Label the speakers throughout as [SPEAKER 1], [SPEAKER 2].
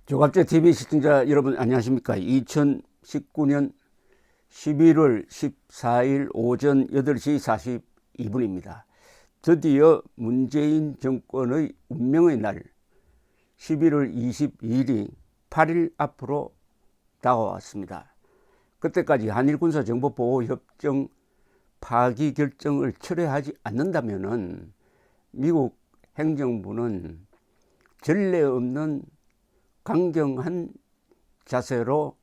[SPEAKER 1] 조갑제 TV 시청자 여러분 안녕하십니까? 2019년 11월 14일 오전 8시 42분입니다. 드디어 문재인 정권의 운명의 날 11월 22일이 8일 앞으로 다가왔습니다. 그때까지 한일군사정보보호협정 파기 결정을 철회하지 않는다면 미국 행정부는 전례 없는 강경한 자세로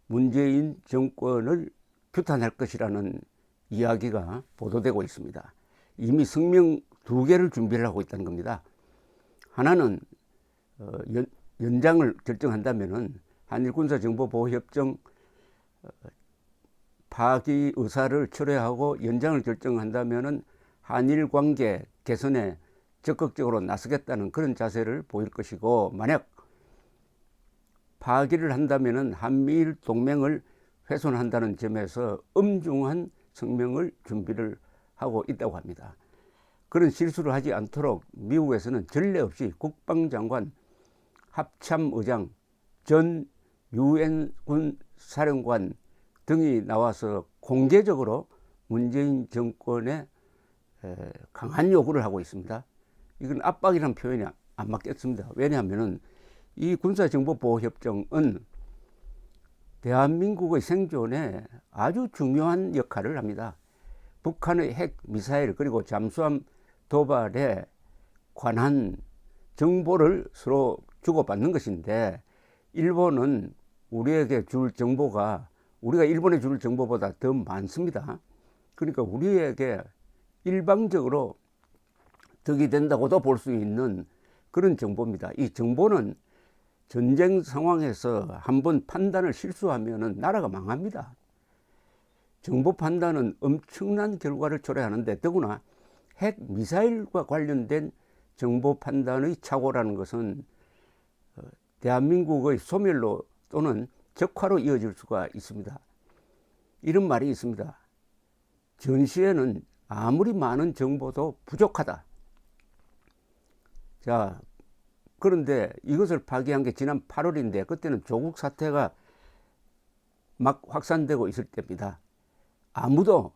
[SPEAKER 1] 문재인 정권을 규탄할 것이라는 이야기가 보도되고 있습니다. 이미 성명 2개를 준비를 하고 있다는 겁니다. 하나는 연장을 결정한다면 한일군사정보보호협정 파기 의사를 철회하고 연장을 결정한다면 한일 관계 개선에 적극적으로 나서겠다는 그런 자세를 보일 것이고, 만약 파기를 한다면 한미일 동맹을 훼손한다는 점에서 엄중한 성명을 준비를 하고 있다고 합니다. 그런 실수를 하지 않도록 미국에서는 전례 없이 국방장관, 합참의장, 전 유엔군 사령관 등이 나와서 공개적으로 문재인 정권에 강한 요구를 하고 있습니다. 이건 압박이라는 표현이 안 맞겠습니다. 왜냐하면 이 군사정보보호협정은 대한민국의 생존에 아주 중요한 역할을 합니다. 북한의 핵, 미사일 그리고 잠수함 도발에 관한 정보를 서로 주고받는 것인데, 일본은 우리에게 줄 정보가 우리가 일본에 줄 정보보다 더 많습니다. 그러니까 우리에게 일방적으로 덕이 된다고도 볼 수 있는 그런 정보입니다. 이 정보는 전쟁 상황에서 한번 판단을 실수하면 나라가 망합니다. 정보 판단은 엄청난 결과를 초래하는데, 더구나 핵 미사일과 관련된 정보 판단의 착오라는 것은 대한민국의 소멸로 또는 적화로 이어질 수가 있습니다. 이런 말이 있습니다. 전시에는 아무리 많은 정보도 부족하다. 자, 그런데 이것을 파기한 게 지난 8월인데 그때는 조국 사태가 막 확산되고 있을 때입니다. 아무도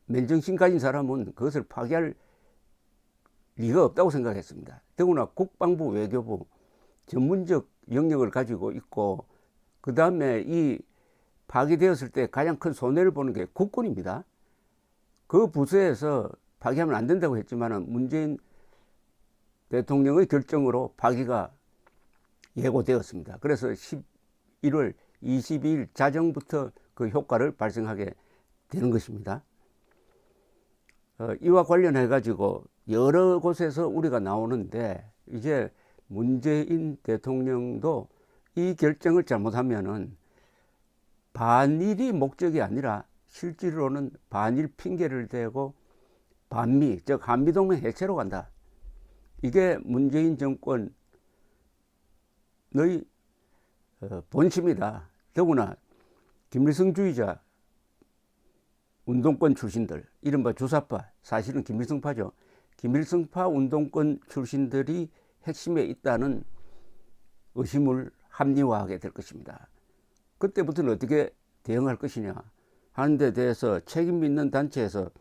[SPEAKER 1] 맨정신 가진 사람은 그것을 파기할 리가 없다고 생각했습니다. 더구나 국방부, 외교부 전문적 영역을 가지고 있고, 그 다음에 이 파기되었을 때 가장 큰 손해를 보는 게 국군입니다. 그 부서에서 파기하면 안 된다고 했지만 문재인 대통령의 결정으로 파기가 예고되었습니다. 그래서 11월 22일 자정부터 그 효과를 발생하게 되는 것입니다. 이와 관련해 가지고 여러 곳에서 우리가 나오는데, 이제 문재인 대통령도 이 결정을 잘못하면은 반일이 목적이 아니라 실제로는 반일 핑계를 대고 반미, 즉 한미동맹 해체로 간다. 이게 문재인 정권의 본심이다. 더구나 김일성주의자 운동권 출신들, 이른바 주사파, 사실은 김일성파죠. 김일성파 운동권 출신들이 핵심에 있다는 의심을 합리화하게 될 것입니다. 그때부터는 어떻게 대응할 것이냐 하는 데 대해서 책임 있는 단체에서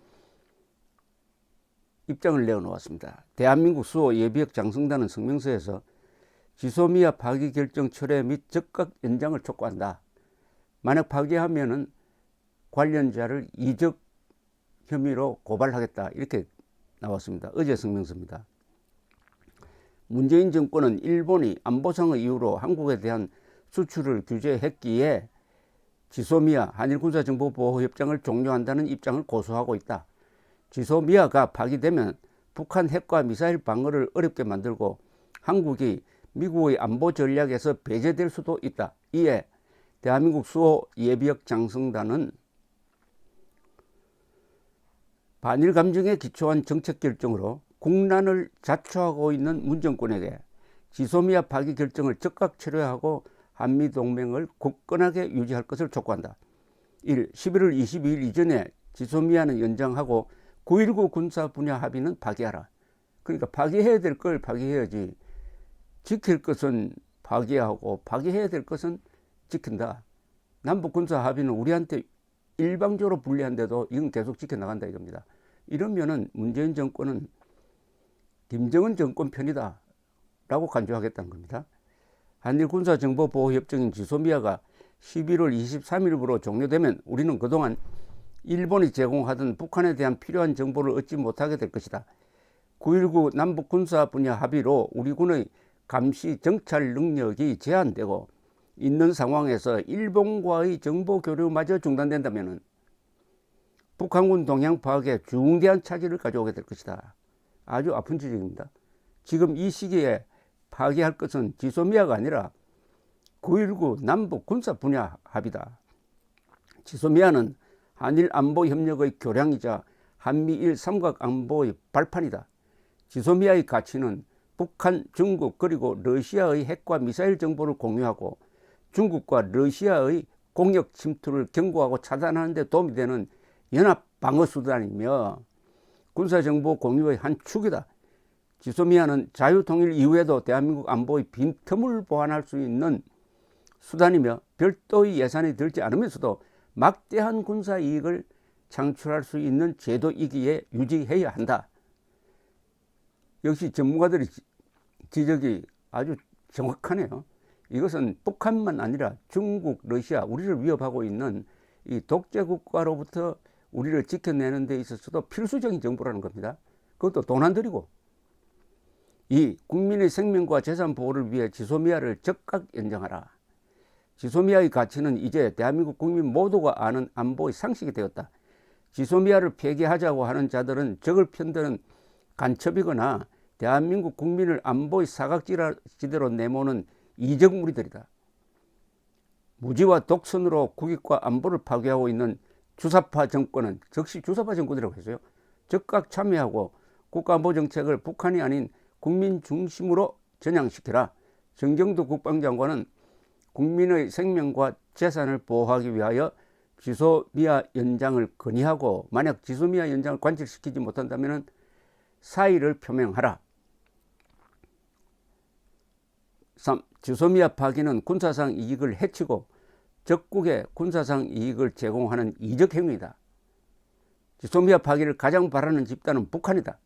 [SPEAKER 1] 입장을 내어놓았습니다. 대한민국 수호 예비역 장성단은 성명서에서 지소미아 파기 결정 철회 및 즉각 연장을 촉구한다. 만약 파기하면은 관련자를 이적 혐의로 고발하겠다, 이렇게 나왔습니다. 어제 성명서입니다. 문재인 정권은 일본이 안보상의 이유로 한국에 대한 수출을 규제했기에 지소미아 한일군사정보보호협정을 종료한다는 입장을 고수하고 있다. 지소미아가 파기되면 북한 핵과 미사일 방어를 어렵게 만들고 한국이 미국의 안보 전략에서 배제될 수도 있다. 이에 대한민국 수호 예비역 장성단은 반일 감정에 기초한 정책 결정으로 국난을 자초하고 있는 문 정권에게 지소미아 파기 결정을 즉각 철회하고 한미동맹을 굳건하게 유지할 것을 촉구한다. 11월 22일 이전에 지소미아는 연장하고 9.19 군사 분야 합의는 파기하라. 그러니까 파기해야 될 걸 파기해야지, 지킬 것은 파기하고 파기해야 될 것은 지킨다. 남북 군사 합의는 우리한테 일방적으로 불리한데도 이건 계속 지켜나간다 이겁니다. 이러면은 문재인 정권은 김정은 정권 편이다 라고 간주하겠다는 겁니다. 한일 군사정보보호협정인 지소미아가 11월 23일부로 종료되면 우리는 그동안 일본이 제공하던 북한에 대한 필요한 정보를 얻지 못하게 될 것이다. 9.19 남북 군사 분야 합의로 우리 군의 감시 정찰 능력이 제한되고 있는 상황에서 일본과의 정보 교류마저 중단된다면 북한군 동향 파악에 중대한 차질을 가져오게 될 것이다. 아주 아픈 지적입니다. 지금 이 시기에 파기할 것은 지소미아가 아니라 9.19 남북 군사 분야 합의다. 지소미아는 한일 안보 협력의 교량이자 한미일 삼각 안보의 발판이다. 지소미아의 가치는 북한, 중국 그리고 러시아의 핵과 미사일 정보를 공유하고 중국과 러시아의 공역 침투를 경고하고 차단하는 데 도움이 되는 연합 방어 수단이며 군사정보 공유의 한 축이다. 지소미아는 자유통일 이후에도 대한민국 안보의 빈틈을 보완할 수 있는 수단이며 별도의 예산이 들지 않으면서도 막대한 군사 이익을 창출할 수 있는 제도이기에 유지해야 한다. 역시 전문가들의 지적이 아주 정확하네요. 이것은 북한만 아니라 중국, 러시아, 우리를 위협하고 있는 이 독재 국가로부터 우리를 지켜내는 데 있어서도 필수적인 정보라는 겁니다. 그것도 돈 안 들이고. 이 국민의 생명과 재산 보호를 위해 지소미아를 적극 연장하라. 지소미아의 가치는 이제 대한민국 국민 모두가 아는 안보의 상식이 되었다. 지소미아를 폐기하자고 하는 자들은 적을 편드는 간첩이거나 대한민국 국민을 안보의 사각지대로 내모는 이적무리들이다. 무지와 독선으로 국익과 안보를 파괴하고 있는 주사파 정권은 즉시 주사파 정권이라고 했어요. 적극 참여하고 국가안보정책을 북한이 아닌 국민 중심으로 전향시켜라. 정경도 국방장관은 국민의 생명과 재산을 보호하기 위하여 지소미아 연장을 건의하고 만약 지소미아 연장을 관철시키지 못한다면 사의를 표명하라. 3. 지소미아 파기는 군사상 이익을 해치고 적국에 군사상 이익을 제공하는 이적 행위이다. 지소미아 파기를 가장 바라는 집단은 북한이다.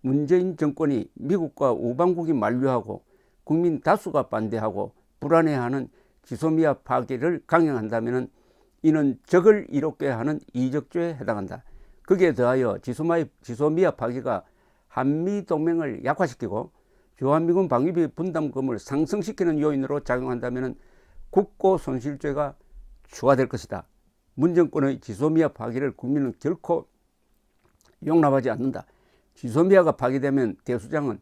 [SPEAKER 1] 문재인 정권이 미국과 우방국이 만류하고 국민 다수가 반대하고 불안해하는 지소미아 파기를 강행한다면 이는 적을 이롭게 하는 이적죄에 해당한다. 거기에 더하여 지소미아 파기가 한미동맹을 약화시키고 주한미군 방위비 분담금을 상승시키는 요인으로 작용한다면 국고손실죄가 추가될 것이다. 문 정권의 지소미아 파기를 국민은 결코 용납하지 않는다. 지소미아가 파기되면 대수장은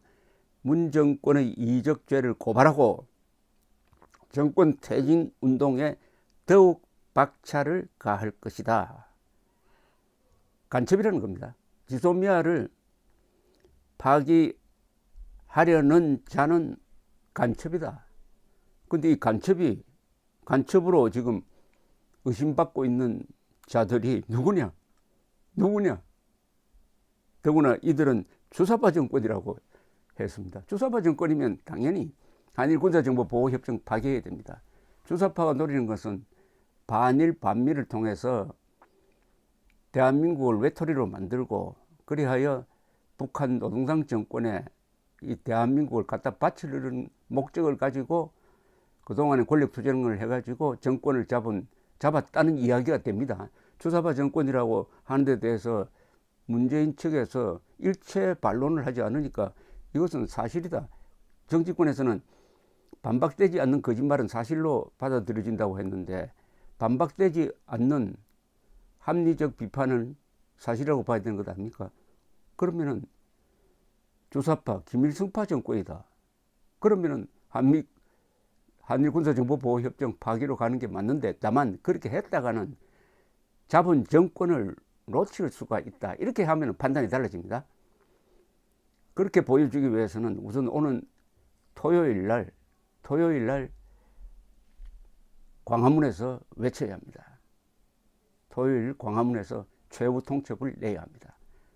[SPEAKER 1] 문 정권의 이적죄를 고발하고 정권 퇴진 운동에 더욱 박차를 가할 것이다. 간첩이라는 겁니다. 지소미아를 파기하려는 자는 간첩이다. 근데 이 간첩으로 지금 의심받고 있는 자들이 누구냐? 더구나 이들은 주사파 정권이라고 했습니다. 주사파 정권이면 당연히 한일 군사정보보호협정 파기해야 됩니다. 주사파가 노리는 것은 반일 반미를 통해서 대한민국을 외톨이로 만들고 그리하여 북한 노동당 정권에 이 대한민국을 갖다 바치려는 목적을 가지고 그동안에 권력 투쟁을 해가지고 정권을 잡았다는 이야기가 됩니다. 주사파 정권이라고 하는 데 대해서 문재인 측에서 일체 반론을 하지 않으니까 이것은 사실이다. 정치권에서는 반박되지 않는 거짓말은 사실로 받아들여진다고 했는데 반박되지 않는 합리적 비판은 사실이라고 봐야 되는 것 아닙니까? 그러면은 주사파 김일성파 정권이다. 그러면은 한일 군사정보보호협정 파기로 가는 게 맞는데 다만 그렇게 했다가는 잡은 정권을 놓칠 수가 있다. 이렇게 하면 판단이 달라집니다. 그렇게 보여주기 위해서는 우선 오는 토요일 날 광화문에서 외쳐야 합니다. 토요일 광화문에서 최후 통첩을 내야 합니다.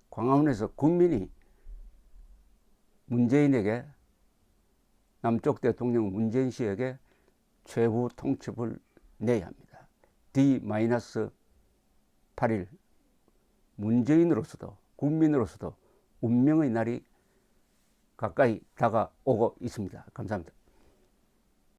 [SPEAKER 1] 광화문에서 국민이 문재인에게 남쪽 대통령 문재인 씨에게 최후 통첩을 내야 합니다. D-8일 문재인으로서도 국민으로서도 운명의 날이 가까이 다가오고 있습니다. 감사합니다.